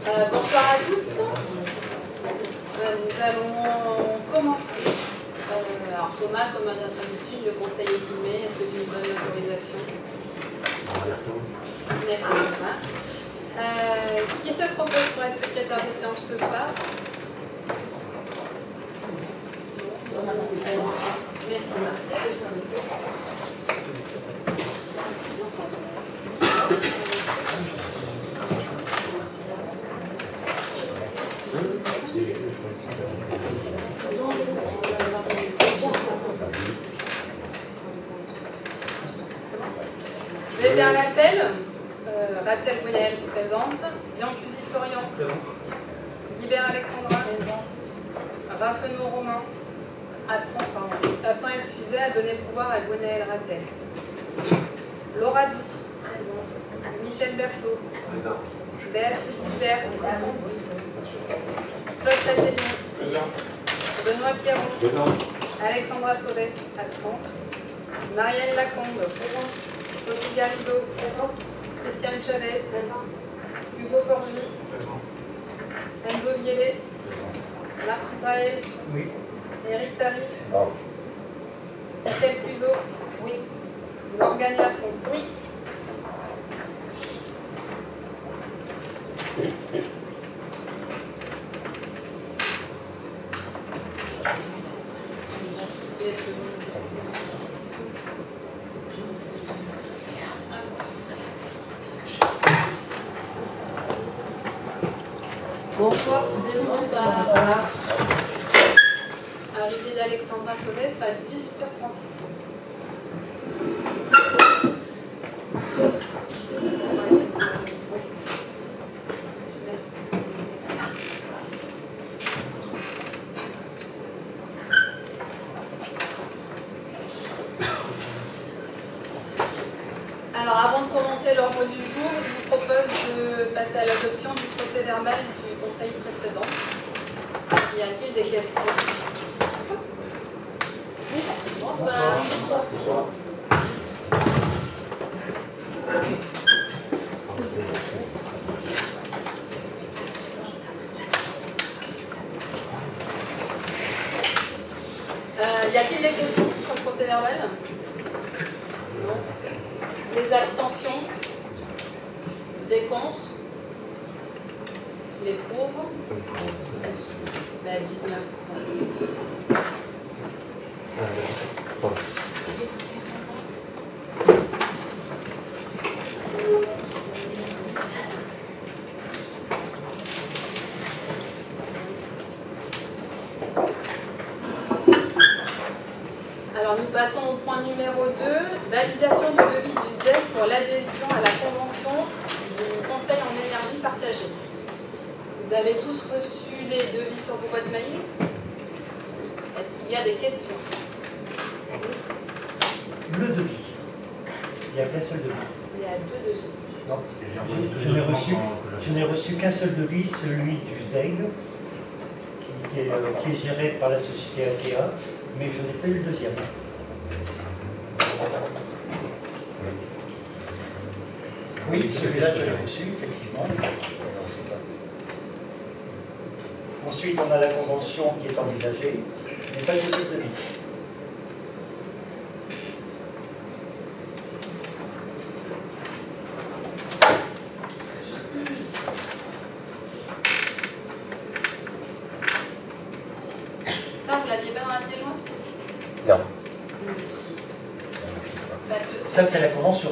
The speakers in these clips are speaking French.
Bonsoir à tous. Nous allons commencer. Alors Thomas, comme à notre habitude, le conseil est filmé. Est-ce que tu nous donnes l'autorisation? Merci Thomas. Qui se propose pour être secrétaire de séance ce soir? Merci Marie. Je vais faire l'appel. Ratel Gwenaël présente. Biancuzzi Florian. Guibert Alexandra. Raffenot Romain. Absent excusé, à donner le pouvoir à Gwenaël Ratel. Laura Doutre. Présente. Michel Berthaud. Béatrice Guibert. Claude Châtelier. Benoît Pierron. Alexandra Sauvès. Absente. Marielle Lacombe. Sophie Garrido. Christiane Chavez. Hugo Forgy. Enzo Viellet. Marc Israël. Oui. Éric Tarif. Estelle Cluzot. Oui. Morgane Lafont. Oui. Bonsoir. Bonsoir. Arrivée d'Alexandra Sauvès à 18h30. Alors, avant de commencer l'ordre du jour, je vous propose de passer à l'adoption du procès-verbal du conseil précédent. Y a-t-il des questions? Bonsoir. Bonsoir. Y a-t-il des questions sur le procès-verbal? Non. Des abstentions? Des contre? Les pour? 19. Alors nous passons au point numéro 2, validation du devis du SDEC pour l'adhésion à la convention du Conseil en énergie partagée. Vous avez tous reçu les devis sur vos boîtes mail? Est-ce qu'il y a des questions? Le devis. Il n'y a qu'un seul devis. Il y a deux devis. Non, je n'ai reçu qu'un seul devis, celui du SDEG, qui est géré par la société Akea, mais je n'ai pas eu le deuxième. Oui, celui-là, je l'ai reçu, effectivement. Ensuite, on a la convention qui est envisagée, mais pas de devis. Ça, vous l'aviez pas dans la pièce jointe? Non. Ça, c'est la convention,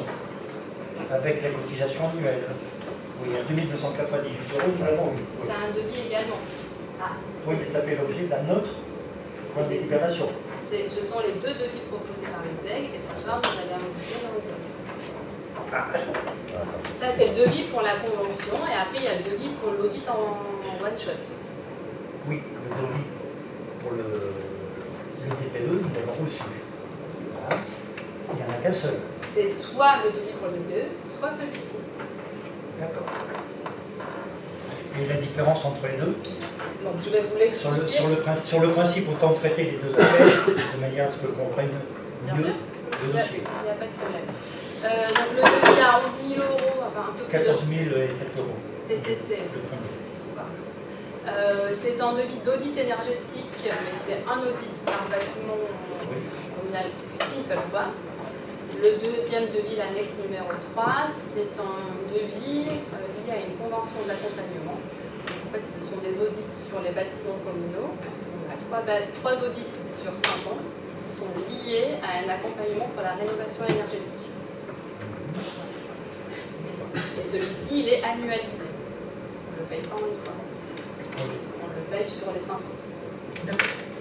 avec la cotisation annuelle. Oui, à 2298 €, nous l'avons eu. C'est un devis également. Ah. Oui, mais ça fait l'objet d'un autre point de délibération. Ce sont les deux devis proposés par le SDEG, et ce soir, vous allez annoncer le résultat. Ça, c'est le devis pour la convention, et après, il y a le devis pour l'audit en one-shot. Oui, le devis pour le DPE, nous l'avons reçu. Voilà. Il n'y en a qu'un seul. C'est soit le devis pour le DPE, soit celui-ci. D'accord. Et la différence entre les deux? Donc, je vais vous l'expliquer. Sur le principe, autant traiter les deux affaires de manière à ce que l'on comprenne mieux le dossier. Il n'y a pas de problème. Donc le devis à 11 000 €, enfin un peu plus 14 de... 000 et quelques euros. TTC. C'est un devis d'audit énergétique, mais c'est un audit par bâtiment communal une seule fois. Le deuxième devis, l'annexe numéro 3, c'est un devis lié à une convention d'accompagnement. En fait, ce sont des audits sur les bâtiments communaux. On a trois audits sur 5 ans qui sont liés à un accompagnement pour la rénovation énergétique. Et celui-ci, il est annualisé. On ne le paye pas en une fois. On le paye sur les 5 ans.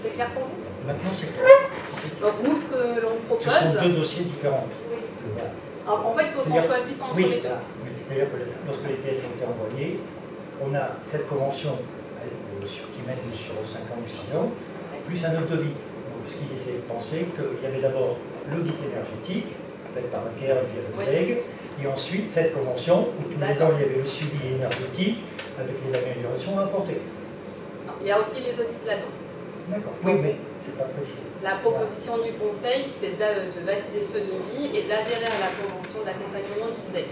C'est clair pour vous? Maintenant, c'est clair. Donc nous, ce que l'on Ce propose... sont deux dossiers différents. Oui. Voilà. Alors, en fait, il faut qu'on choisisse entre les deux. C'est-à-dire que lorsque les pièces ont été envoyées, on a cette convention qui mène sur 5 ans ou 6 ans, plus un autre devis. Donc, ce qui laissait penser qu'il y avait d'abord l'audit énergétique, fait par le CAIR via le ZEG, et ensuite cette convention où tous les ans il y avait le suivi énergétique avec les améliorations apportées. Non, il y a aussi les audits là-dedans. D'accord. Oui, mais c'est pas précis. La proposition du Conseil, c'est de valider ce devis et d'adhérer à la convention d'accompagnement du SDEC.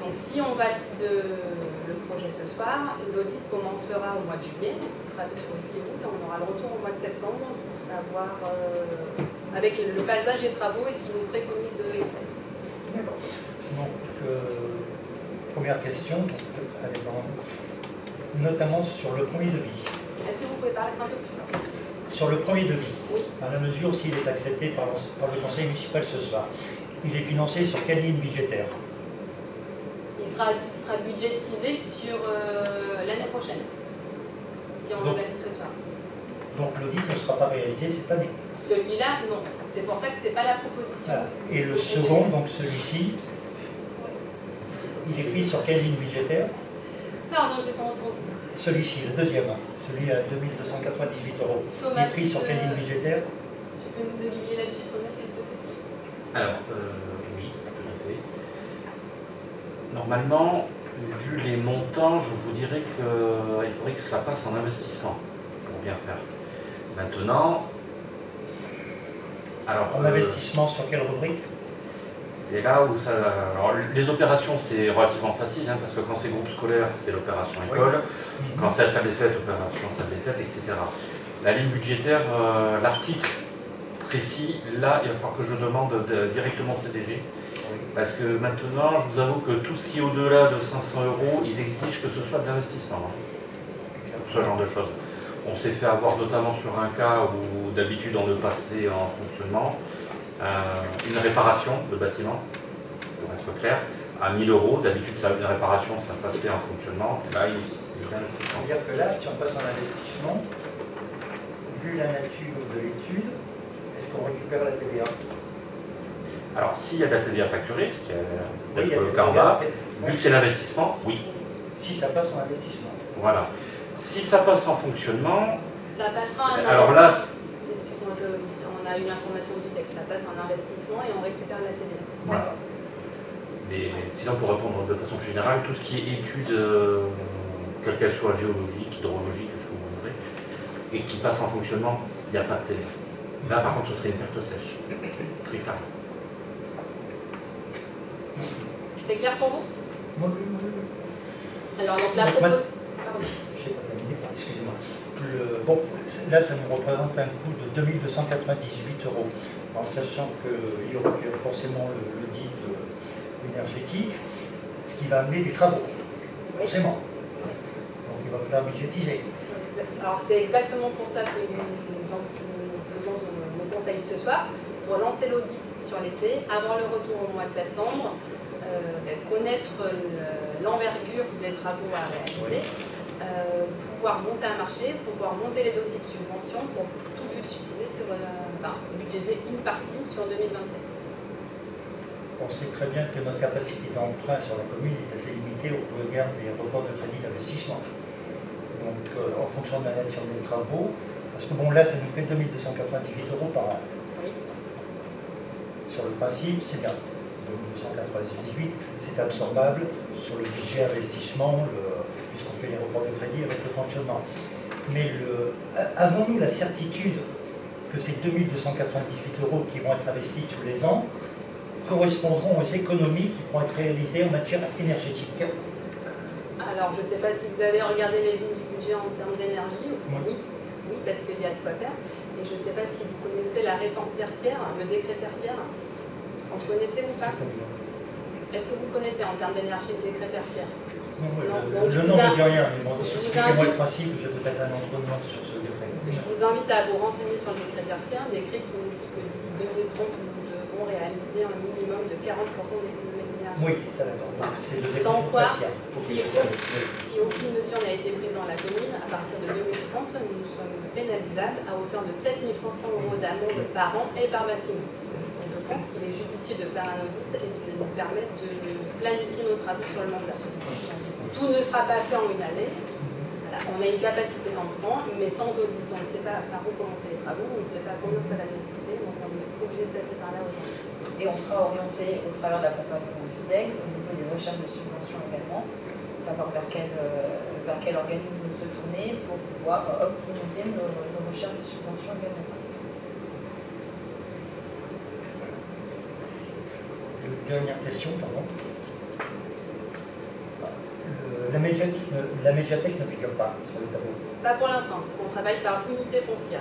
Donc si on valide le projet ce soir, l'audit commencera au mois de juillet, il sera sur juillet-août et on aura le retour au mois de septembre pour savoir, avec le passage des travaux, et ce qu'il nous préconise de les faire. D'accord. Donc, première question, notamment sur le premier devis. Est-ce que vous pouvez parler un peu plus fort? Sur le premier devis, oui. Dans la mesure s'il est accepté par le Conseil municipal ce soir, il est financé sur quelle ligne budgétaire? Il sera budgétisé sur l'année prochaine, si on le valide ce soir. Donc l'audit ne sera pas réalisé cette année? Celui-là, non. C'est pour ça que ce n'est pas la proposition. Voilà. Et le second, donc celui-ci, il est pris sur quelle ligne budgétaire? Pardon, je n'ai pas entendu. Celui-ci, le deuxième, celui à 2298 €. Il est pris sur quelle ligne budgétaire? Tu peux nous aiguiller là-dessus, Thomas, s'il te plaît? Alors, oui, tout à fait. Normalement, vu les montants, je vous dirais qu'il faudrait que ça passe en investissement pour bien faire. Maintenant, alors, En investissement sur quelle rubrique? c'est là où ça... Alors, les opérations, c'est relativement facile, hein, parce que quand c'est groupe scolaire, c'est l'opération école. Quand c'est la salle des fêtes, opération salle des fêtes, etc. La ligne budgétaire, l'article précis, là, il va falloir que je demande directement au CDG. Parce que maintenant, je vous avoue que tout ce qui est au-delà de 500 €, ils exigent que ce soit de l'investissement. Ce genre de choses. On s'est fait avoir notamment sur un cas où d'habitude on le passait en fonctionnement. Une réparation de bâtiment, pour être clair, à 1000 €. D'habitude, une réparation, ça passait en fonctionnement. Là, il y a C'est-à-dire que là, si on passe en investissement, vu la nature de l'étude, est-ce qu'on récupère la TVA? Alors, s'il y a de la TVA facturée, ce qui est Oui, le cas en bas, vu que c'est l'investissement, oui. Si ça passe en investissement. Voilà. Si ça passe en fonctionnement, Ça passera en alors là, excuse-moi, on a eu l'information du SEC, ça passe en investissement et on récupère la TVA. voilà. Mais sinon, pour répondre de façon plus générale, tout ce qui est étude, quelle qu'elle soit géologique, hydrologique, ce que vous voudrez, et qui passe en fonctionnement, il n'y a pas de TVA. Là, par contre, ce serait une perte sèche. Très clair. C'est clair pour vous? Oui. Alors, donc la Donc, proposition... Je n'ai pas terminé, excusez-moi. Bon, là, ça nous représente un coût de 2298 €, en sachant qu'il y aura forcément l'audit énergétique, ce qui va amener des travaux, forcément. Donc il va falloir budgétiser. Alors, c'est exactement pour ça que nous faisons nos conseils ce soir, pour lancer l'audit sur l'été, avoir le retour au mois de septembre, connaître l'envergure des travaux à réaliser, pouvoir monter un marché, pouvoir monter les dossiers de subvention pour tout budgétiser budgétiser une partie sur 2027. On sait très bien que notre capacité d'emprunt sur la commune est assez limitée au regard des reports de crédit d'investissement. Donc en fonction de la nature des travaux, parce que bon là ça nous fait 2298 € par an. Oui. Sur le principe, c'est bien. 2298, c'est absorbable sur le budget investissement, puisqu'on fait les reports de crédit avec le fonctionnement. Mais avons-nous la certitude que ces 2298 € qui vont être investis tous les ans correspondront aux économies qui pourront être réalisées en matière énergétique? Alors, je ne sais pas si vous avez regardé les lignes du budget en termes d'énergie. Oui. Oui, parce qu'il y a de quoi faire. Et je ne sais pas si vous connaissez la réforme tertiaire, le décret tertiaire. Vous connaissez ou pas? Est-ce que vous connaissez en termes d'énergie le décret tertiaire? Non, Non, je donc n'en me dis rien, mais bon, je vous expliquez-moi le invite- principe, je peux être un entraînement sur ce décret. Je vous invite à vous renseigner sur le décret tertiaire, un décret qui nous dit que d'ici 2030, nous devons réaliser un minimum de 40% d'économie d'énergie. Oui, ça d'accord. C'est le décret Sans quoi, tertiaire. si aucune mesure n'a été prise dans la commune, à partir de 2030, nous sommes pénalisables à hauteur de 7 500 € d'amende par an et par bâtiment. Donc je pense qu'il est judicieux de faire un audit et de nous permettre de planifier nos travaux sur le long terme. Tout ne sera pas fait en une année. Voilà, on a une capacité d'emprunt, mais sans audit, on ne sait pas par où commencer les travaux, on ne sait pas combien ça va nous coûter, donc on est obligé de passer par là aujourd'hui. Et on sera orienté au travers de l'accompagnement du FIDEG, au niveau des recherches de subventions également, savoir vers quel organisme se tourner pour pouvoir optimiser nos recherches de subventions également. Dernière question, pardon. La médiathèque ne figure pas sur le tableau. Pas pour l'instant, parce qu'on travaille par unité foncière.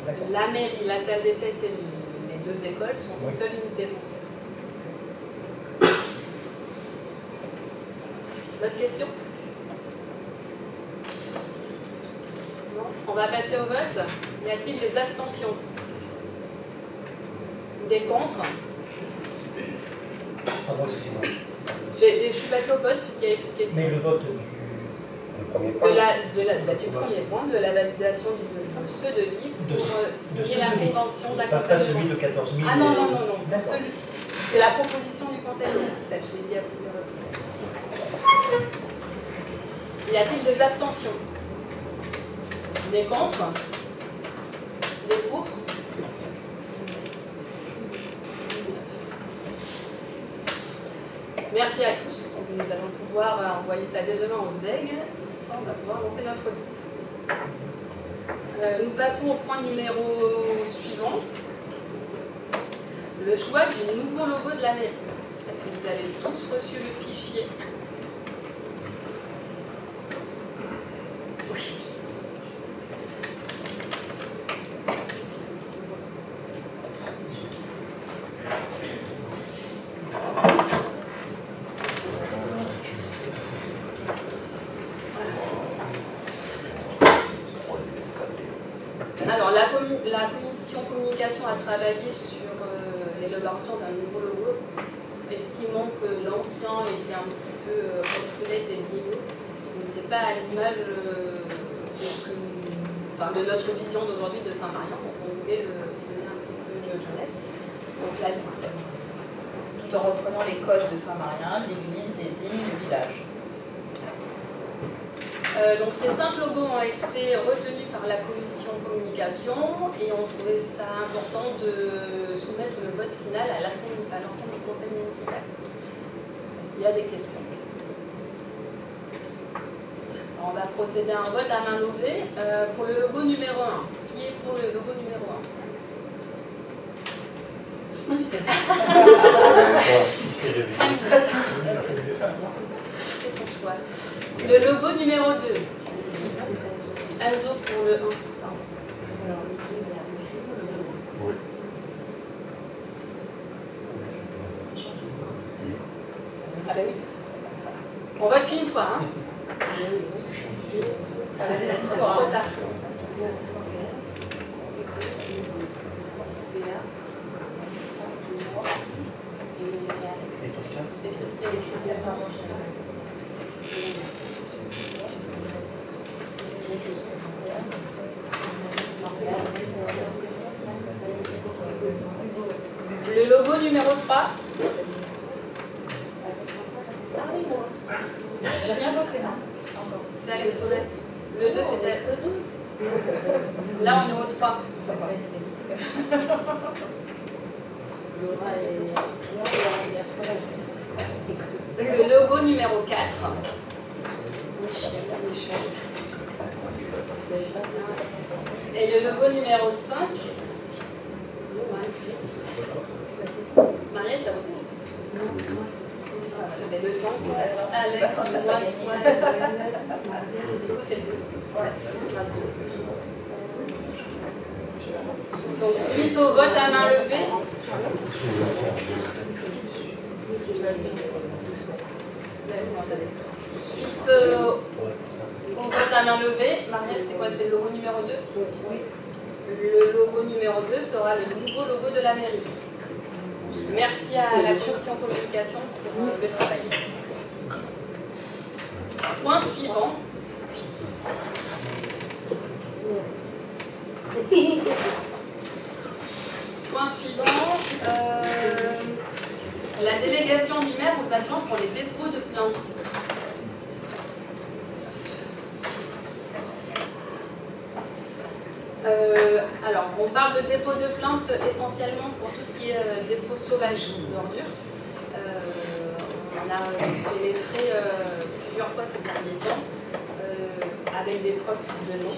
D'accord. La mairie, la salle des fêtes et les deux écoles sont une seule unité foncière. D'autres questions? Non? On va passer au vote. Y a-t-il des abstentions? Des contre? Pardon, excusez-moi. Je suis passée au vote puisqu'il n'y avait plus de questions. Mais le vote Le premier Du point. premier point, de la validation de ce devis pour signer la convention pas d'accompagnement. celui de 14 000. Ah non, non, non, non, D'accord. celui-ci. C'est la proposition du conseil municipal, je l'ai dit à plusieurs reprises. Y a-t-il des abstentions? Des contre? Des pour? 19. Merci à tous. Donc, nous allons pouvoir envoyer ça dès demain au SDEG. Comme ça, on va pouvoir lancer notre audit. Nous passons au point numéro suivant. Le choix du nouveau logo de la mairie. Est-ce que vous avez tous reçu le fichier? Oui. Alors, la commission communication a travaillé sur l'élaboration d'un nouveau logo, estimant que l'ancien était un petit peu obsolète et vieillot. Il n'était pas à l'image de notre vision d'aujourd'hui de Saint-Marien. Donc, on voulait lui donner un petit peu de jeunesse. Donc, là, Tout en reprenant les codes de Saint-Marien, l'église, les vignes, le village. donc ces 5 logos ont été retenus par la commission communication et on trouvait ça important de soumettre le vote final à l'ensemble du conseil municipal. Est-ce qu'il y a des questions? Alors, on va procéder à un vote à main levée pour le logo numéro 1. Qui est pour le logo numéro 1? Oui, c'est Il s'est réveillé. c'est son choix. Le logo numéro 2. Enzo pour le 1. Oui. Ah bah oui. On vote qu'une fois, hein. Avec des Trop histoires. tard. Et Christian? Et Christian. Le logo numéro 3. J'ai rien voté, non? C'est Alex Solès. Le 2, c'était. Là, on est au 3. Le logo numéro 4. Et le logo numéro 5. Mariette, t'as voté? J'avais le 5, Alex, moi, du coup, c'est le 2. Ouais, ce sera le 2. Donc, suite au vote à main levée, suite au vote à main levée, Marielle, c'est quoi? C'est le logo numéro 2? Oui. Le logo numéro 2 sera le nouveau logo de la mairie. Merci à la commission communication pour le travail. Point suivant. Point suivant. La délégation du maire aux agents pour les dépôts de plainte. Alors, on parle de dépôt de plainte essentiellement pour tout ce qui est dépôt sauvage d'ordures. On a fait les frais plusieurs fois ces derniers temps, avec des preuves de non,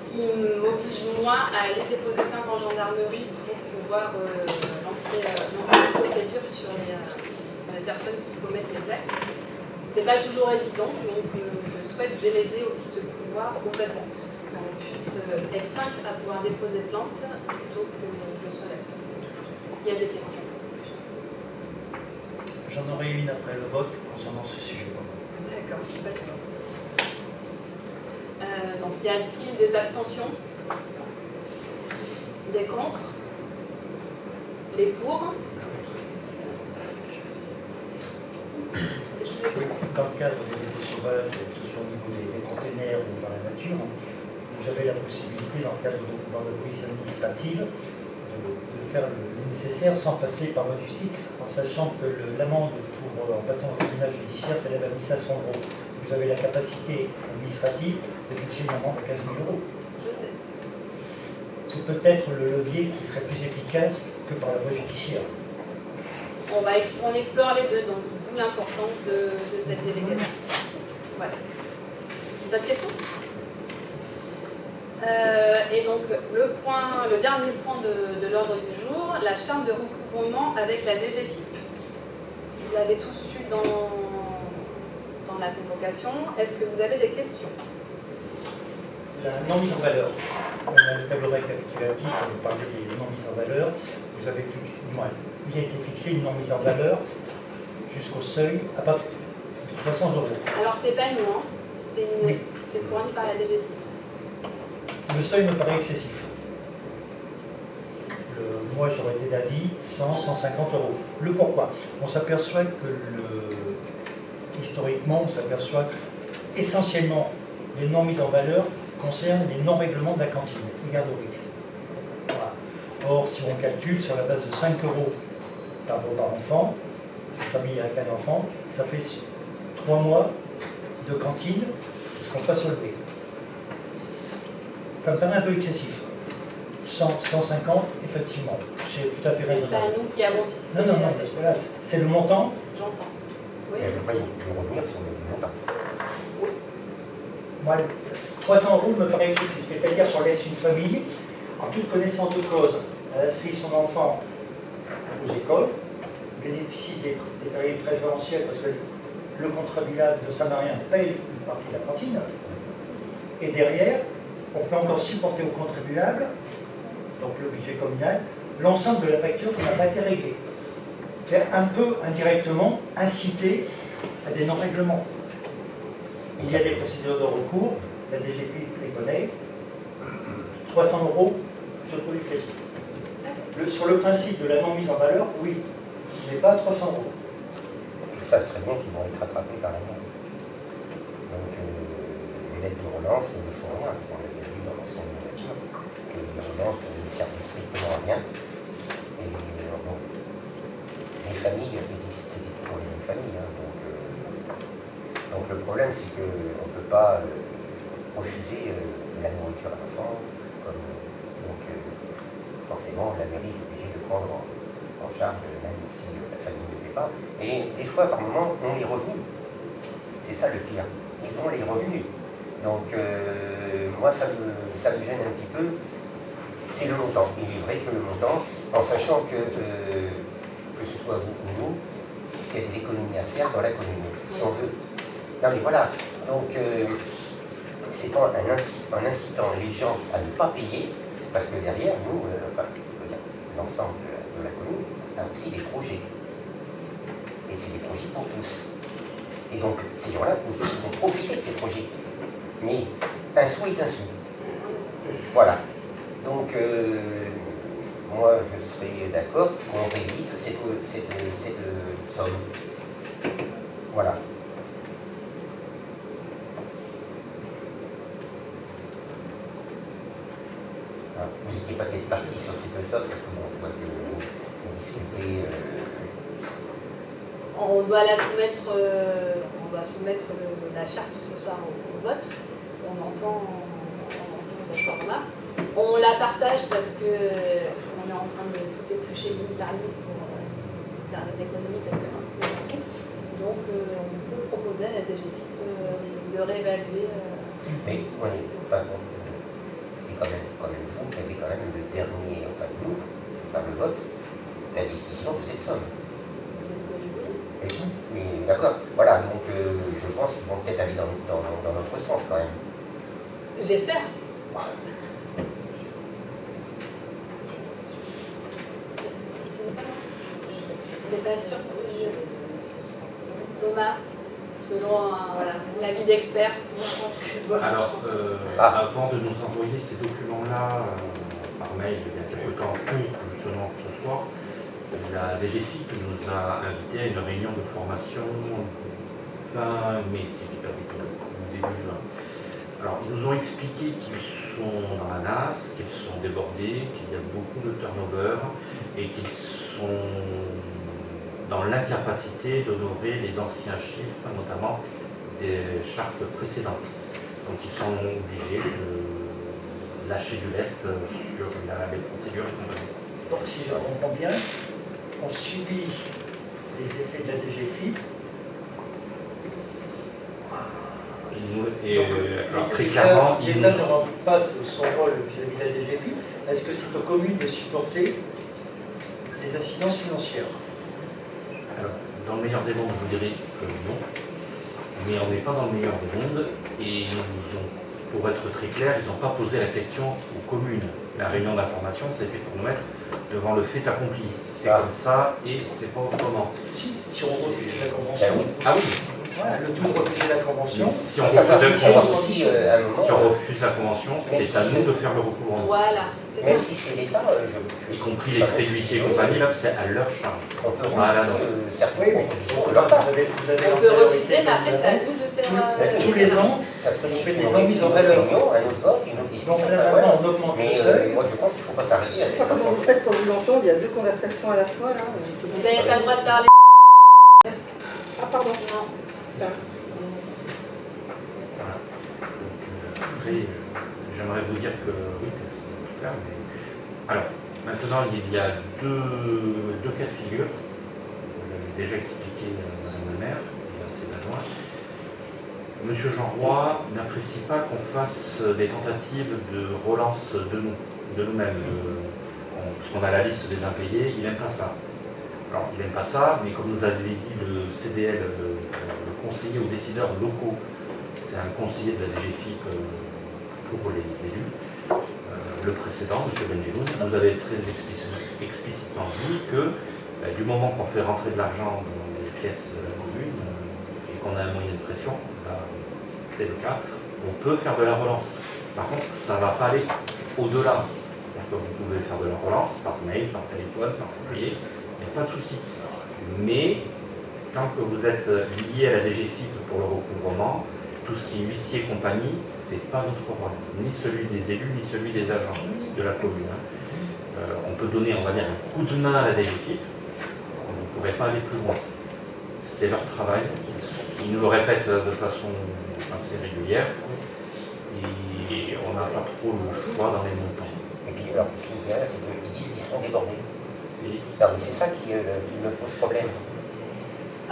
qui m'oblige moi à aller déposer plainte en gendarmerie pour pouvoir lancer une procédure sur les personnes qui commettent les actes. C'est pas toujours évident, donc je souhaite déléguer aussi ce pouvoir aux agents. On puisse être 5 à pouvoir déposer plainte plutôt que je sois responsable. Est-ce qu'il y a des questions? J'en aurai une après le vote concernant ce sujet. D'accord, pas de problème. Donc y a-t-il des abstentions? Des contre? Les pour? Dans le cadre des dépôts sauvages, que ce soit au niveau des containers ou dans la nature, vous avez la possibilité, dans le cadre de la police administrative, de faire le nécessaire sans passer par voie du justice, en sachant que l'amende en passant au tribunal judiciaire s'élève à 1500 €. Vous avez la capacité administrative de fixer une amende à 15 000 €. Je sais. C'est peut-être le levier qui serait plus efficace que par la voie judiciaire. On explore les deux, donc d'où l'importance de cette délégation. Voilà. D'autres questions? Et donc le dernier point de l'ordre du jour, la charte de recouvrement avec la DGFiP. Vous l'avez tous su dans la convocation. Est-ce que vous avez des questions? La non mise en valeur. On a le tableau récapitulatif, on vous parlait des non mises en valeur. Vous avez fixé, il a été fixé une non mise en valeur jusqu'au seuil à partir de 300 €. Alors c'est pas nous, hein. C'est fourni par la DGFiP. Le seuil me paraît excessif. Moi, j'aurais été d'avis 100, 150 €. Le pourquoi? On s'aperçoit que historiquement, on s'aperçoit qu'essentiellement, les non mises en valeur concernent les non-règlements de la cantine, les garderies. Voilà. Or, si on calcule sur la base de 5 € par enfant, une famille avec un enfant, ça fait 3 mois de cantine qui ne seront pas soulevés. Ça me paraît un peu excessif. 100, 150, effectivement, c'est tout à fait raisonnable. C'est pas nous qui avons fixé. Non, voilà, c'est le montant. J'entends. Oui. Et après, il faut revenir sur le montant. Moi, 300 € me paraît excessif. C'est-à-dire qu'on laisse une famille, en toute connaissance de cause, elle inscrit son enfant aux écoles, bénéficie des tarifs préférentiels parce que le contribuable de Saint-Marien paye une partie de la cantine. Et derrière, on fait encore supporter au contribuable, donc le budget communal, l'ensemble de la facture qui n'a pas été réglée. C'est un peu indirectement inciter à des non-règlements. Il y a des procédures de recours, la DGFiP les connaît. 300 €, je trouve excessif. Sur le principe de la non-mise en valeur, oui, mais pas 300 €. Ils savent très bien qu'ils vont être rattrapés par la main. Donc, les lettres de relance, ils ne font rien. On l'a vu dans l'ancienne nature, que les relances ne servent strictement à rien. Et bon, les familles, c'était toujours les mêmes familles. Hein, donc le problème, c'est qu'on ne peut pas refuser la nourriture à l'enfant. Donc, forcément, la mairie est obligée de prendre en charge, même si la famille ne paie pas. Et des fois, par moment, on les revenus. C'est ça le pire. Ils ont les revenus. Donc, moi, ça me gêne un petit peu. C'est le montant. Il est vrai que le montant, en sachant que ce soit vous ou nous, qu'il y a des économies à faire dans la commune, si on veut. Non mais voilà, donc c'est en incitant les gens à ne pas payer, parce que derrière, nous, l'ensemble de la commune a aussi des projets. Et c'est des projets pour tous. Et donc, ces gens-là aussi vont profiter de ces projets. Mais un sou est un sou. Voilà. Donc, moi, je serais d'accord qu'on révise cette somme. Voilà. Alors, vous n'étiez pas peut-être parti sur cette somme, parce que bon, je vois que vous discutez. On doit la soumettre, la charte ce soir au vote. On entend le format. On la partage parce que on est en train de tout éplucher ligne par ligne pour faire des économies parce que l'inscription. Donc on peut proposer à la DGFiP de réévaluer. Mais oui, pardon. C'est quand même vous qui avez quand même le dernier, enfin nous, par le vote, la décision de cette somme. C'est ce que je dis. Oui, d'accord. Voilà, donc je pense qu'ils vont peut-être aller dans notre sens quand même. J'espère. Je n'étais pas sûre. Thomas, selon l'avis d'expert, je pense que... Alors, avant de nous envoyer ces documents-là par mail il y a quelque temps pour justement ce soir, la DGFiP nous a invité à une réunion de formation fin mai, si je dis pas de bêtises, ou début juin. Alors, ils nous ont expliqué qu'ils sont dans la NAS, qu'ils sont débordés, qu'il y a beaucoup de turnover et qu'ils sont dans l'incapacité d'honorer les anciens chiffres, notamment des chartes précédentes. Donc, ils sont obligés de lâcher du lest sur les procédures et compagnie. Donc, si je comprends bien, on subit les effets de la DGFiP. Et alors, très clairement, l'État ne rend pas son rôle vis-à-vis de la DGFiP. Est-ce que c'est aux communes de supporter les incidences financières? Alors, dans le meilleur des mondes, je vous dirais que non. Mais on n'est pas dans le meilleur des mondes. Et ils nous ont, pour être très clair, ils n'ont pas posé la question aux communes. La réunion d'information, c'était pour nous mettre devant le fait accompli. C'est comme ça et c'est pas autrement. Si on refuse la convention. Ah oui. Voilà, le tout de refuser la convention. Si on refuse la convention, c'est à nous de faire le recouvrement. Voilà. Même si c'est l'État, y compris les frais d'huissier et compagnie, là, c'est à leur charge. On peut Voilà, refuser certaines Oui, mais propositions de leur part. vous avez On peut refuser, mais après, c'est à nous de faire... tous les ans, Ça on fait fait des remises en valeur. un autre vote, une autre discussion. Donc finalement, on augmente le Mais seuil. moi je pense qu'il ne faut pas s'arrêter à Je sais cette pas comment façon. vous faites pour vous entendre, il y a deux conversations à la fois là. Vous n'avez pas le droit de parler. Ah pardon. Non. Voilà. Donc, après, j'aimerais vous dire que oui, c'est clair, mais... Alors, maintenant, il y a deux cas de figure. J'avais déjà expliqué à Madame la maire, et à ses adjoints. Monsieur Jean Roy n'apprécie pas qu'on fasse des tentatives de relance de nous-mêmes. Parce qu'on a la liste des impayés, il n'aime pas ça. Alors, il n'aime pas ça, mais comme nous avait dit le CDL, le conseiller aux décideurs locaux, c'est un conseiller de la DGFiP pour les élus. Le précédent, M. Benjeloun, nous avait très explicitement dit que du moment qu'on fait rentrer de l'argent dans les pièces de la commune et qu'on a un moyen de pression, là, c'est le cas, on peut faire de la relance. Par contre, ça ne va pas aller au-delà. C'est-à-dire que vous pouvez faire de la relance par mail, par téléphone, par courrier, il n'y a pas de souci. Mais tant que vous êtes lié à la DGFiP pour le recouvrement, tout ce qui est huissier et compagnie, ce n'est pas notre rôle, ni celui des élus, ni celui des agents de la commune. On peut donner, on va dire, un coup de main à la DGFiP, on ne pourrait pas aller plus loin. C'est leur travail, ils nous le répètent de façon assez régulière, et on n'a pas trop le choix dans les montants. Et puis, alors, ce qui me vient, c'est qu'ils disent qu'ils sont débordés. Et Non, mais c'est ça qui me pose problème.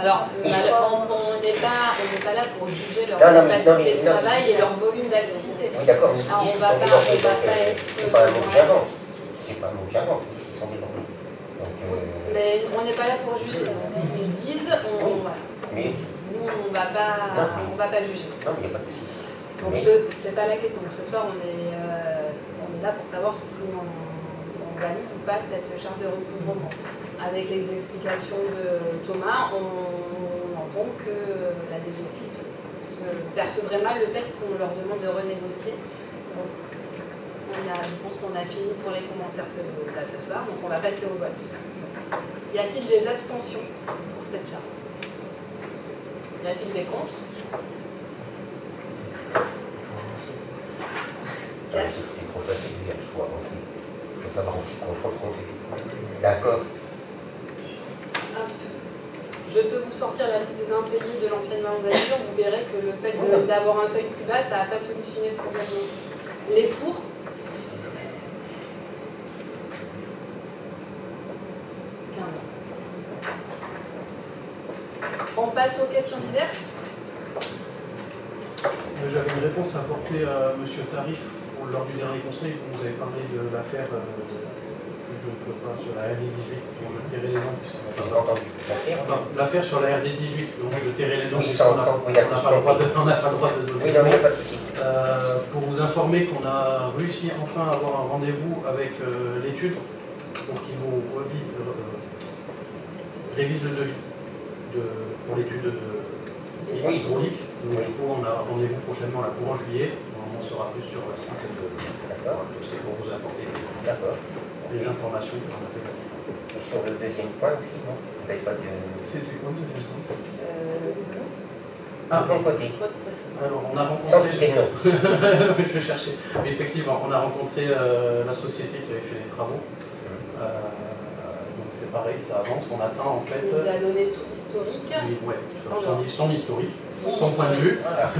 Alors, on n'est pas là pour juger leur Non, mais- capacité de non, travail et leur volume d'activité. Oui, d'accord, mais ils Alors, disent on qu'ils va sont pas débordés. être... C'est pas un mot que j'invente. C'est pas un mot que j'invente, ils disent qu'ils sont débordés. Donc, Mais on n'est pas là pour juger. Ils disent, voilà. mais, Nous, on va pas juger. non, il n'y a pas de souci. Donc Mais- c'est pas la question. Ce soir, on est là pour savoir si on valide ou pas cette charte de recouvrement. Avec les explications de Thomas, on entend que la DGFiP percevrait mal le fait qu'on leur demande de renégocier. Donc, je pense qu'on a fini pour les commentaires ce soir, donc on va passer au vote. Y a-t-il des abstentions pour cette charte? Y a-t-il des contre? C'est trop facile de dire, je faut avancer. Il faut savoir aussi contre ce qu'on fait. D'accord. Je peux vous sortir la liste des impayés de l'ancienne mandature, vous verrez que le fait d'avoir un seuil plus bas, ça n'a pas solutionné le problème. Les pour? On passe aux questions diverses. J'avais une réponse à apporter à M. Tarif lors du dernier conseil. Vous avez parlé de l'affaire, je ne peux pas, sur la RD 18, dont je tairai les noms puisqu'on n'a J'ai pas entendu l'affaire. l'affaire sur la RD 18, donc je tairai les noms Oui, puisqu'on oui, n'a d'accord. pas le droit de donner. Oui, non, mais il n'y a pas de souci. Pour vous informer qu'on a réussi enfin à avoir un rendez-vous avec l'étude pour qu'ils nous révisent le devis pour l'étude hydraulique. Donc, du coup, on a rendez-vous prochainement là, pour en juillet. On saura plus sur la suite de D'accord. tout ce qui est pour vous apporter D'accord. les informations qu'on a fait. Et sur le deuxième point aussi, non? Vous n'avez pas de... C'était quoi le deuxième point? De mon côté. Alors, on a Sans rencontré. citer de nom. Je vais chercher. Mais effectivement, on a rencontré la société qui avait fait les travaux. Donc c'est pareil, ça avance. On attend en fait. Il nous a donné tout l'historique. Son historique, son point de vue. Voilà.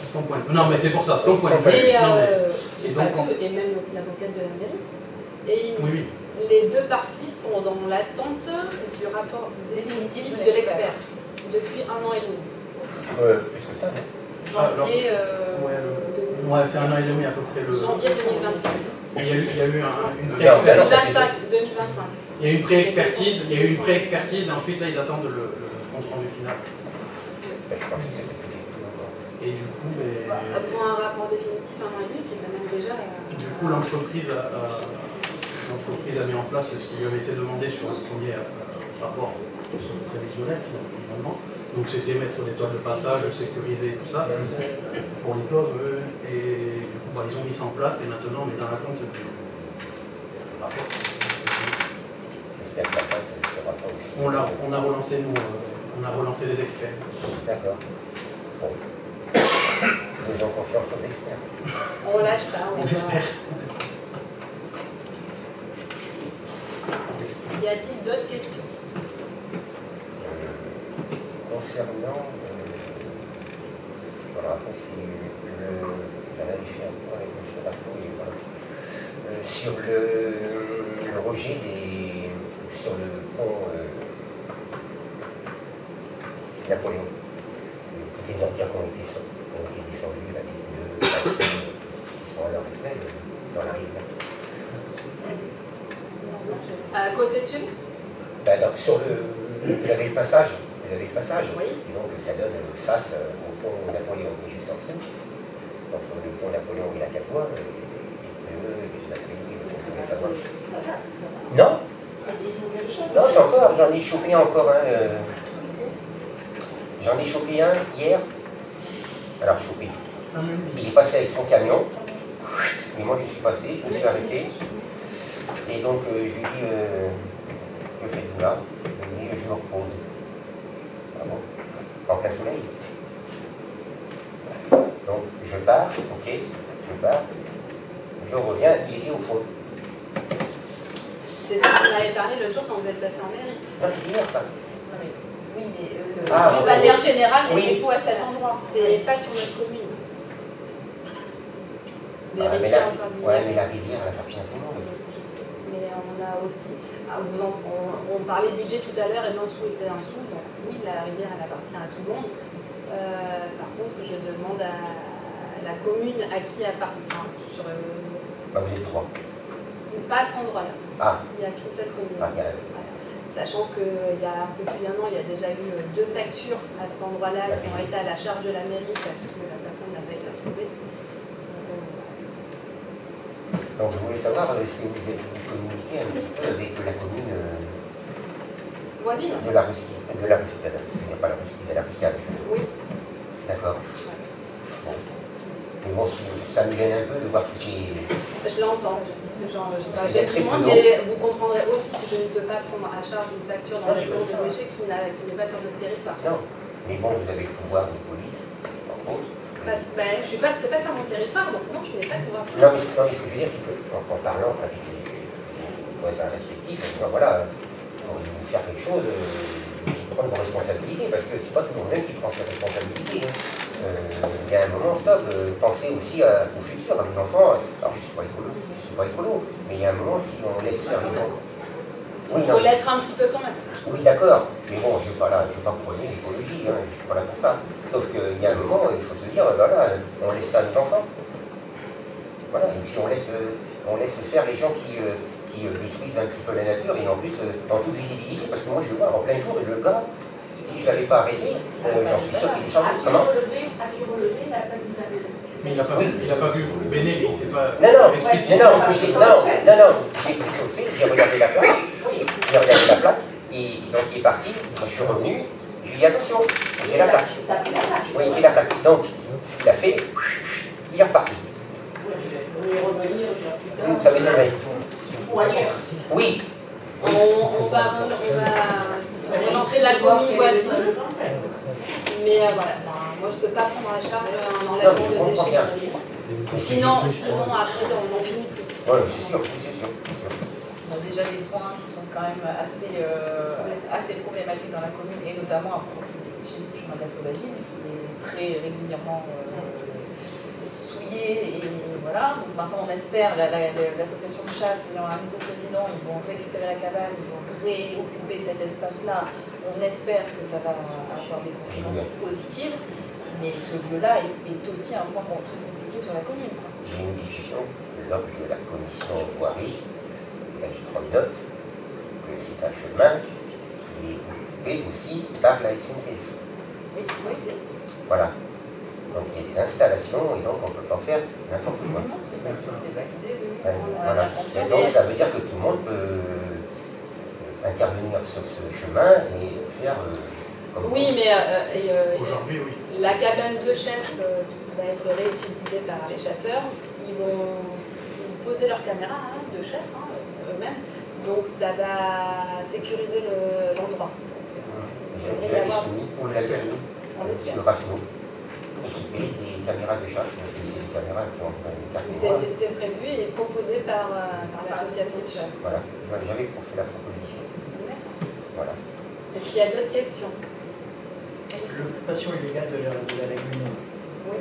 Son point de vue. Non, mais c'est pour ça, son point de vue. Et, Non, mais- et donc, pas que, et même l'avocate de la mairie. Et Oui, oui. les deux parties sont dans l'attente du rapport définitif de l'expert depuis 1 an et demi. Plus que ça, non? Janvier, Ouais, c'est 1 an et demi à peu près le. janvier 2024. Il y a eu une Non, pré-expertise. 2025. Il y a eu une pré-expertise, et ensuite là ils attendent le compte rendu final. Je pense que c'est plus encore. Et du coup, Pour un rapport définitif 1 an et demi, c'est quand même déjà. du coup l'entreprise a mis en place ce qui lui avait été demandé sur le premier rapport prévisionnel finalement. Donc c'était mettre des toiles de passage, sécuriser tout ça pour les clauses. Et du coup ils ont mis ça en place et maintenant on est dans l'attente du rapport. J'espère que la fin sera pas aussi. On a relancé on a relancé les experts. D'accord. Bon. Faisons confiance aux experts. On lâche pas. On espère. Y a-t-il d'autres questions? Concernant, voilà, après c'est j'en avais fait un point avec M. Raffo et voilà. Sur le rejet sur le pont Napoléon. Toutes les empires qui ont été descendus, là, les deux qui sont à l'heure actuelle dans la rive. À côté de chez vous? Ben, donc, vous avez le passage. Oui. Et donc ça donne face au pont Napoléon qui est juste en dessous. Entre le pont Napoléon et la Catois, et je voulais savoir. Non? Non, c'est encore, j'en ai chopé encore un. J'en ai chopé un hier. Alors chopé. Il est passé avec son camion. Et moi je suis passé, je me suis arrêté. Et donc je lui ai dit, que faites-vous là? Il me dit, je me repose. Ah bon? En plein soleil. Donc je pars, ok, je pars. Je reviens, il est au fond. C'est ce qu'on avait parlé l'autre jour quand vous êtes passé en mairie. Non, c'est hier ça. Oui, mais Ah, de manière générale, les oui. dépôts à cet endroit. C'est pas sur notre commune. Ouais, mais la rivière, elle appartient à tout le monde. Mais on a aussi, on parlait budget tout à l'heure et non sous était un sous. Donc oui, la rivière elle appartient à tout le monde. Par contre, je demande à la commune à qui appartient. Bah, vous êtes trois. Pas à cet endroit-là. Ah, Il n'y a qu'une seule commune. ah, il y a- Voilà. sachant qu'il y a un peu plus d'un an, il y a déjà eu 2 factures à cet endroit-là qui ont été à la charge de la mairie parce que la personne n'a pas été retrouvée. Donc je voulais savoir si vous avez communiqué un petit peu avec la commune Voisine. de la Rusquide. Je ne dis pas la Rusquide, de la Ruscade. Oui. D'accord. Bon. Mais bon, ça me gêne un peu de voir que c'est... Je l'entends. C'est J'ai tout le monde, très mais vous comprendrez aussi que je ne peux pas prendre à charge une facture dans le plan de déchets qui n'est pas sur notre territoire. Non. Mais bon, vous avez le pouvoir de police, en contre. C'est pas sur mon territoire, donc non, je n'ai pas de pouvoir. Non, mais ce que je veux dire, c'est qu'en parlant avec les voisins respectifs, en disant voilà, pour faire quelque chose, prendre vos responsabilités, parce que c'est pas tout le monde qui prend ses responsabilités. Il y a un moment, stop, pensez aussi au futur, à nos enfants. Alors je suis pas écolo, mais il y a un moment, si on laisse faire les gens. Il faut l'être un petit peu quand même. Oui, d'accord, mais bon, je ne vais pas prôner l'écologie, hein, je ne suis pas là pour ça. Sauf qu'il y a un moment, il faut se dire, voilà, on laisse ça à nos enfants. Voilà, et puis on laisse faire les gens qui détruisent un petit peu la nature, et en plus, en toute visibilité, parce que moi je le vois en plein jour, et le gars, si je ne l'avais pas arrêté, j'en suis sûr qu'il est chargé. Comment? Mais il n'a pas vu Béné, il ne s'est pas Non, explicité. non, j'ai pris son fait, j'ai regardé la plaque, et donc il est parti, moi je suis revenu, je lui ai dit attention, j'ai la plaque. Oui, j'ai la plaque. Donc, ce qu'il a fait, il est reparti. Ça veut dire oui. On va relancer la commune voisine. Mais voilà, moi je ne peux pas prendre à charge un Non, enlèvement je de comprends déchets. bien. Sinon après on n'en finit plus. Oui, c'est sûr. On a déjà des points qui sont quand même assez problématiques dans la commune, et notamment à proximité de chez nous, le chemin de la Sauvagine, qui est très régulièrement souillé. Et voilà. Donc maintenant, on espère, l'association de chasse ayant un nouveau président, ils vont récupérer la cabane, ils vont réoccuper cet espace-là. On espère que ça va avoir des conséquences positives, mais ce lieu-là est aussi un point très compliqué sur la commune. J'ai eu une discussion lors de la commission voirie. Elle prend note que c'est un chemin qui est occupé aussi par la SNCF. Oui, c'est. Voilà. Donc il y a des installations, et donc on ne peut pas faire n'importe quoi. Non, c'est validé, oui. Voilà. Et donc ça veut dire que tout le monde peut intervenir sur ce chemin et faire comme Oui, mais Aujourd'hui, oui. la cabane de chasse qui va être réutilisée par les chasseurs, ils vont poser leur caméra de chasse eux-mêmes, donc ça va sécuriser l'endroit. on l'a soumis sur Rafino, équipé des caméras de chasse, parce que c'est des caméras qui ont une carte noire. C'est prévu et proposé par l'association de chasse. Voilà, j'avais fait la proposition. Voilà. Est-ce qu'il y a d'autres questions? L'occupation illégale de la lagune,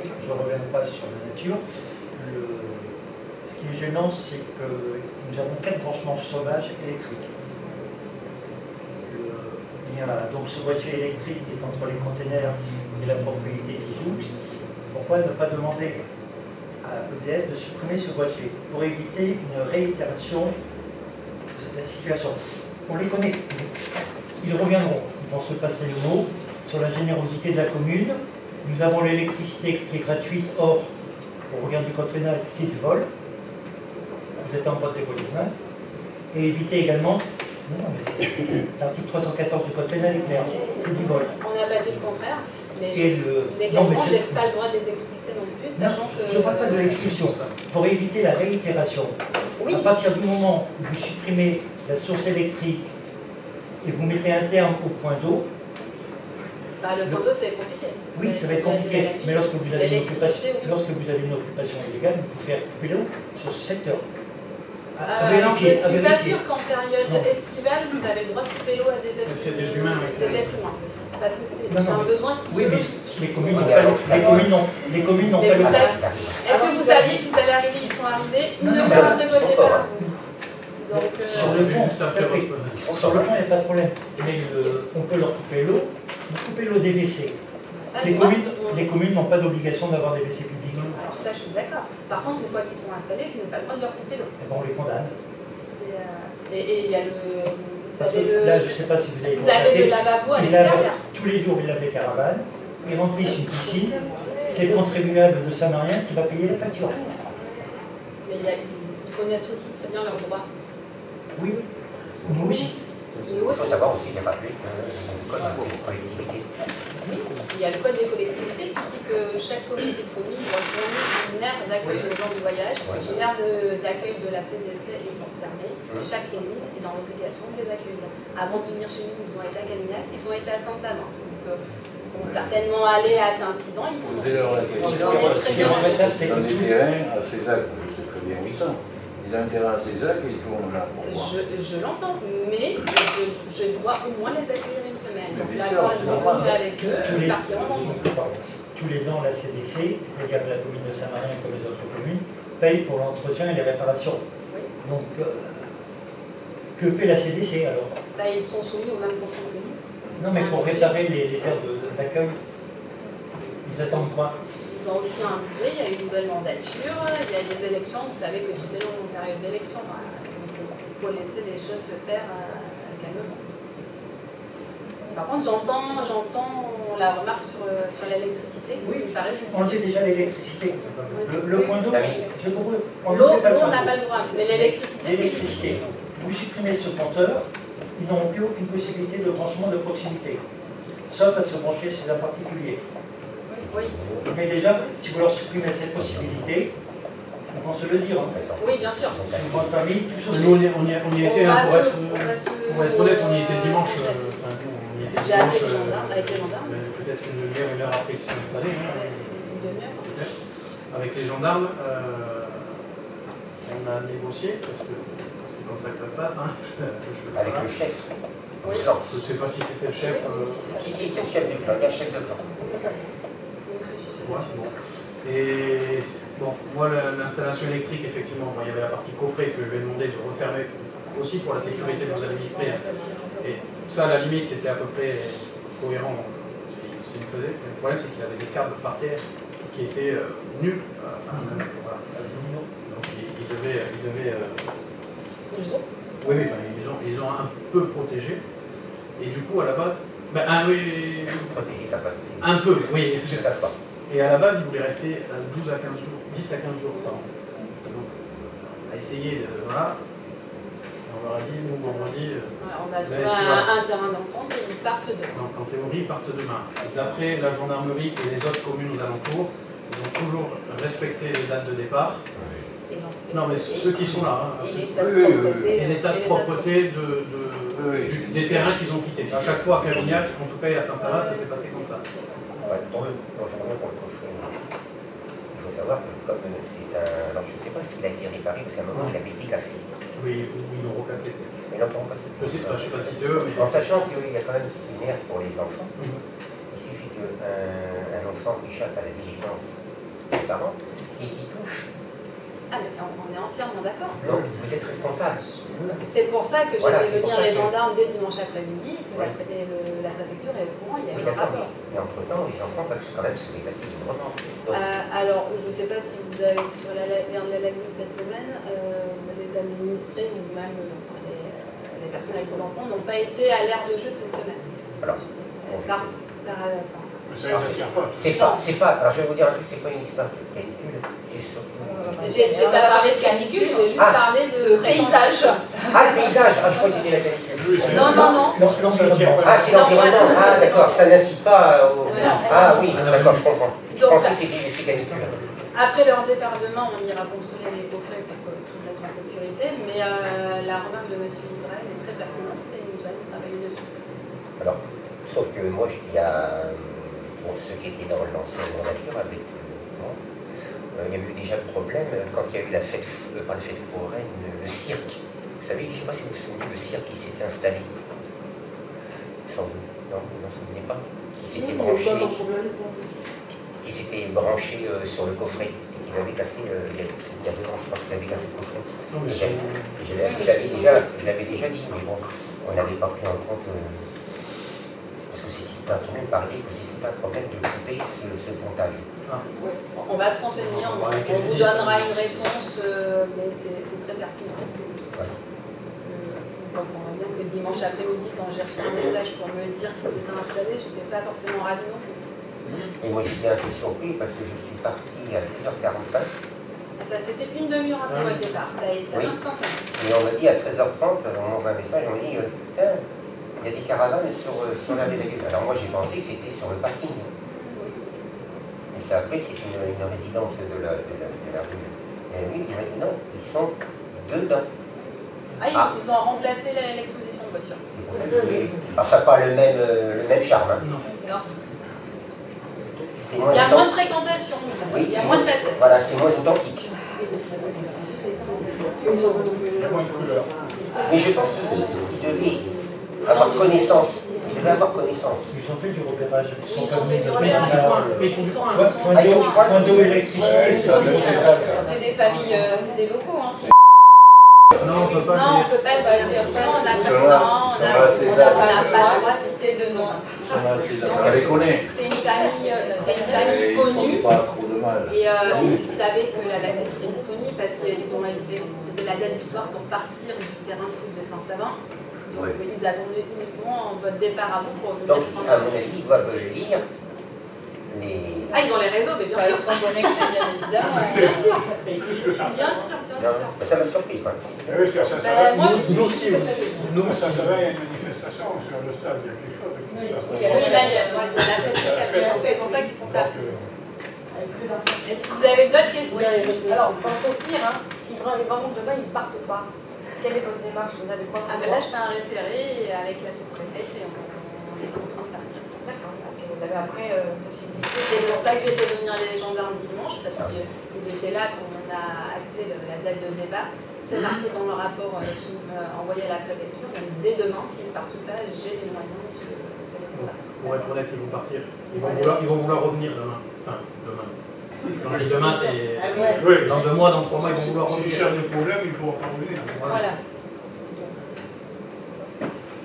je ne reviens pas sur la nature. Ce qui est gênant, c'est que nous avons 4 branchements sauvages électriques. Il y a donc ce boîtier électrique qui est entre les containers et la propriété qui jouxte. Pourquoi ne pas demander à EDF de supprimer ce boîtier pour éviter une réitération de cette situation? On les connaît. Ils reviendront. Ils vont se passer le mot sur la générosité de la commune. Nous avons l'électricité qui est gratuite. Or, au regard du code pénal, c'est du vol. Vous êtes en droit de dévoiler les mains. Et éviter également, l'article 314 du code pénal est clair, c'est du vol. On n'a pas dit le contraire, mais légalement, je n'ai pas le droit de les expulser non plus, sachant que... Je ne parle pas de l'expulsion. Pour éviter la réitération, Oui. à partir du moment où vous supprimez la source électrique et vous mettez un terme au point d'eau, le point d'eau, c'est compliqué. oui, ça va être compliqué, mais lorsque vous avez une L'électricité, occupation illégale, vous pouvez faire couper l'eau sur ce secteur. Alors, je ne suis pas sûre qu'en période estivale, vous avez le droit de couper l'eau à des êtres C'est des humains. humains. Parce que c'est Non, un besoin oui, mais psychologique. les communes n'ont Mais pas vous le savez- Est-ce que vous saviez qu'ils allaient arriver? Ils sont arrivés, ils ne leur prévoyaient pas. Donc, Sur le fond, Juste après tout à fait. votre... Sur le fond, il n'y a pas de problème. Mais on peut leur couper l'eau, vous coupez l'eau des WC. Les communes n'ont pas d'obligation d'avoir des WC publics. alors ça, je suis d'accord. Par contre, une fois qu'ils sont installés, je n'ai pas le droit de leur couper l'eau. Eh ben, on les condamne. Et il y a Parce que avez là, je ne sais pas si vous avez vous avez le constaté, lavabo à il lave l'extérieur. tous les jours, il lave les caravanes, il remplissent une piscine, c'est le contribuable de Saint-Marien qui va payer la facture. Mais ils connaissent aussi très bien leurs droits. Oui, nous aussi. Nous Il aussi. faut savoir aussi qu'il n'y a pas plus le code des collectivités. Il y a le code des collectivités qui dit que chaque communauté de communes doit fournir une aire d'accueil aux gens du voyage, une aire d'accueil de la CDC est fermée. Chaque commune est dans l'obligation de les accueillir. Avant de venir chez nous, ils ont été à Gagnac, ils ont été à Saint-Savin. Donc, ils vont certainement aller à Saint-Tizan. Ils vont Dans des terrains à Césac, je sais très bien où ils sont. Ils ont un terrain à Césac et ils tournent là. Pourquoi? Je l'entends, mais je dois au moins les accueillir une semaine. Donc bien là, sûr, quand c'est ils vont normal. venir avec eux, ils partiront dans le monde. Tous les ans, la CDC, c'est-à-dire la commune de Saint-Marien comme les autres communes, paye pour l'entretien et les réparations. Oui. Donc, que fait la CDC alors? Là, ils sont soumis au même contrat que nous. Non, mais pour réparer les aires d'accueil, ils attendent quoi? Ils ont aussi un budget, il y a une nouvelle mandature, il y a des élections, vous savez que tout est long en période d'élection. Donc il faut laisser les choses se faire calmement. Par contre, j'entends la remarque sur l'électricité, Oui, qui me paraît on dit judicieuse. déjà l'électricité. Le point d'eau, je propose. L'eau, on n'a pas le droit, mais l'électricité, c'est... L'électricité. Vous supprimez ce compteur, ils n'auront plus aucune possibilité de branchement de proximité. Sauf à se brancher chez un particulier. Oui, Mais déjà, si vous leur supprimez cette possibilité, ils vont se le dire. Hein. oui, bien sûr. C'est une grande famille, tous aussi. Nous, on y était, hein, pour être honnête, on y était dimanche. J'ai On y était appelé dimanche. les gendarmes, avec les gendarmes. Peut-être une demi-heure, une heure après qu'ils sont installés. Hein, Une demi-heure. peut-être. Avec les gendarmes, on a négocié, parce que c'est comme ça que ça se passe. Hein. Avec le chef. Oui. Non. Je ne sais pas si c'était le chef. Si, c'est le chef de clan, il y a un chef de clan. Ouais, bon. Et bon, moi, l'installation électrique, effectivement, bon, il y avait la partie coffret que je vais demander de refermer aussi pour la sécurité de vos administrés. Et ça, à la limite, c'était à peu près cohérent. C'est une faisait. Le problème, c'est qu'il y avait des câbles par terre qui étaient nuls. Voilà. Donc, ils devaient oui, enfin, ils ont un peu protégé. Et du coup, à la base, oui, Protéger, ça passe aussi. un peu, oui. Je ne sais pas. Et à la base, ils voulaient rester à 12 à 15 jours, 10 à 15 jours par an. Donc, on a essayé de. Voilà. On leur a dit, nous, vendredi. On va trouver voilà. un terrain d'entente et ils partent demain. Donc, en théorie, ils partent demain. D'après la gendarmerie et les autres communes aux alentours, ils ont toujours respecté les dates de départ. Non, mais ceux qui sont là. Hein, et l'état de propreté des terrains qu'ils ont quittés. À chaque fois à Cavignac, en tout cas, et à Saint-Savin, ça s'est passé comme ça. Ouais, pour le coffret, il faut savoir que comme c'est un... Alors je ne sais pas s'il a été réparé, parce qu'à un moment il avait été cassé. Oui, ils l'ont recassé. Mais non, pas cassé. Je sais pas si c'est eux, mais je En pense. sachant qu'il y a quand même une aire pour les enfants, il suffit qu'un enfant échappe à la vigilance des parents et qui touche. Ah, mais on est entièrement d'accord. Donc vous êtes responsable. C'est pour ça que j'ai Voilà, fait c'est pour venir ça les que- gendarmes dès dimanche après-midi, que Ouais. la préfecture est au courant, il y a Oui, eu un d'accord, rapport. mais entre-temps, les enfants peuvent quand même se dépasser librement. Donc, Alors, je ne sais pas si vous avez été sur la Verne de la Lagune cette semaine, les administrés ou même les personnes avec des enfants n'ont pas été à l'aire de jeu cette semaine. alors, bon, Ça c'est pas, alors je vais vous dire un truc, c'est pas une histoire de canicule, c'est surtout... J'ai pas parlé de canicule, j'ai juste parlé de paysage. Ah, le paysage, ah, je crois que c'était la canicule. Non. L'environnement. Ah, c'est l'environnement, ah d'accord, ça n'incite pas au... Ah oui, d'accord, je comprends. Je Donc, pensais que c'était l'effet canicule. après leur départ demain, on ira contrôler les coffrets pour que tout être en sécurité, mais la remarque de M. Israël est très pertinente et nous allons travailler dessus. Alors, sauf que moi, il y a, pour ceux qui étaient dans l'ancienne mandature avec moi, il y a eu déjà le problème quand il y a eu la fête, pas la fête foraine, le cirque. Vous savez, je ne sais pas si vous vous souvenez, le cirque qui s'était installé. Sans doute, non, vous n'en souvenez pas. Qui s'était branché sur le coffret. Et qu'ils avaient cassé, il y a 2 ans, je crois qu'ils avaient cassé le coffret. Je l'avais déjà dit, mais bon, on n'avait pas pris en compte. Parce que c'est tout le monde parlait que c'est tout un problème de couper ce pontage. On va se renseigner, on vous donnera une réponse, mais c'est très pertinent. Voilà. comprendrez bien que dimanche après-midi, quand j'ai reçu un message pour me dire qu'il s'était installé, je n'étais pas forcément ravie non plus. Et moi j'étais un peu surpris parce que je suis parti à 12h45. Ça, c'était une demi-heure après votre départ, ça a été Oui. instantané. Et on m'a dit à 13h30, on m'envoie un message, on m'a dit putain, il y a des caravanes sur la rue Lagune. Alors moi j'ai pensé que c'était sur le parking. Et c'est après, c'est une résidence de la rue. Et lui, il m'a dit non, ils sont dedans. Ils ont remplacé l'exposition de voitures. C'est pour ça que je voulais. Alors ça n'a pas le même charme. Hein. Non. C'est Il y a moins de fréquentation, oui, il y a moins de passages. Voilà, c'est moins authentique. Mais je pense qu'il devait avoir connaissance. Il devait avoir connaissance. Ils ont fait du repérage. Ils ont fait du repérage. Point d'eau, électricité. C'est des familles, c'est des locaux. Hein. Non, on ne peut pas Non, on ne peut pas le dire. On n'a pas le droit de citer de nom. On les connaît. C'est une famille connue. Pas trop de mal. Et ils savaient que la date serait disponible parce qu'ils ont été. C'était la date butoir pour partir du terrain de foot de Saint-Savin. Donc ils attendaient uniquement votre départ à vous pour venir. Donc, à mon avis, ils doivent lire les. Ah, ils ont les réseaux, mais bien sûr. Ils sont connectés, bien évidemment. Bien sûr. Plus que ça. Bien sûr, bien sûr. Ça m'a surpris, quoi. Oui, ça Moi aussi. Nous aussi, oui. Nous ça aussi. va, il y a une manifestation sur le stade, il y a quelque chose. Oui, Oui, là, il y a la fête. C'est pour ça qu'ils sont là. Est-ce que vous avez d'autres questions? Alors, pour dire, hein, si vraiment demain ils ne partent pas, quelle est votre démarche? Vous avez quoi? Ah, ben là, je fais un référé avec la sous-préfète et on est contraint de partir. D'accord. Donc, vous avez après possibilité. C'est pour ça que j'ai fait venir les gendarmes dimanche, parce qu'ils étaient là quand on a acté la date de départ. C'est marqué dans le rapport envoyé à la préfecture. Donc dès demain, s'ils ne partent pas, j'ai les moyens de les contacter. Pour être honnête, ils vont partir. Ils vont vouloir revenir demain. Enfin, demain. Quand je dis demain, c'est dans 2 mois, dans 3 mois, ils vont vouloir S'ils revenir. cherchent des problèmes, ils ne pourront pas revenir. Voilà.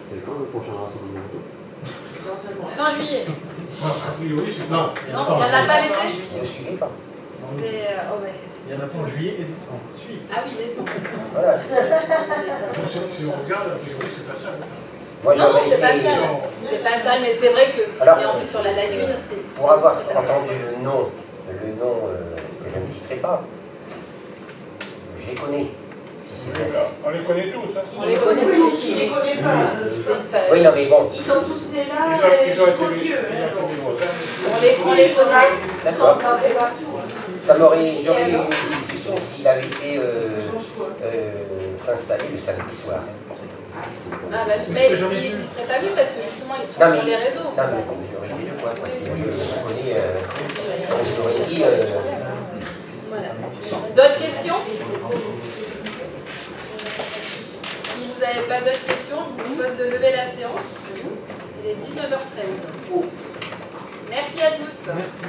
C'est quand le prochain rassemblement? Fin juillet. A priori, c'est Non, Non, il n'y en a pas l'été. Ne suivez pas. C'est. Oh ouais. Il y en a pas en juillet et décembre. Suis. Ah oui, décembre. Voilà. Si on regarde, a priori, c'est pas ça. Moi, Non, j'aurais c'est pas été- ça. C'est pas ça, mais c'est vrai que. Alors, et en plus, sur la lagune, c'est. Pour avoir c'est pas ça. entendu le nom que je ne citerai pas, je les connais. Si c'est bien ça. On les connaît tous. Hein. On les connaît tous. Je les connais pas. Oui, non, mais bon. Ils sont tous nés là, Ils ont et été vieux. voisins. On les connaît. D'accord. J'aurais eu une discussion s'il avait été s'installer le samedi soir. Ah, bah, mais ils ne seraient pas venus parce que justement, ils sont Non, mais- sur les réseaux. Non, mais j'aurais dit de quoi, parce que je connais. Je l'aurais dit. Voilà. D'autres questions? Si vous n'avez pas d'autres questions, je vous propose de lever la séance. Il est 19h13. Merci à tous. Merci.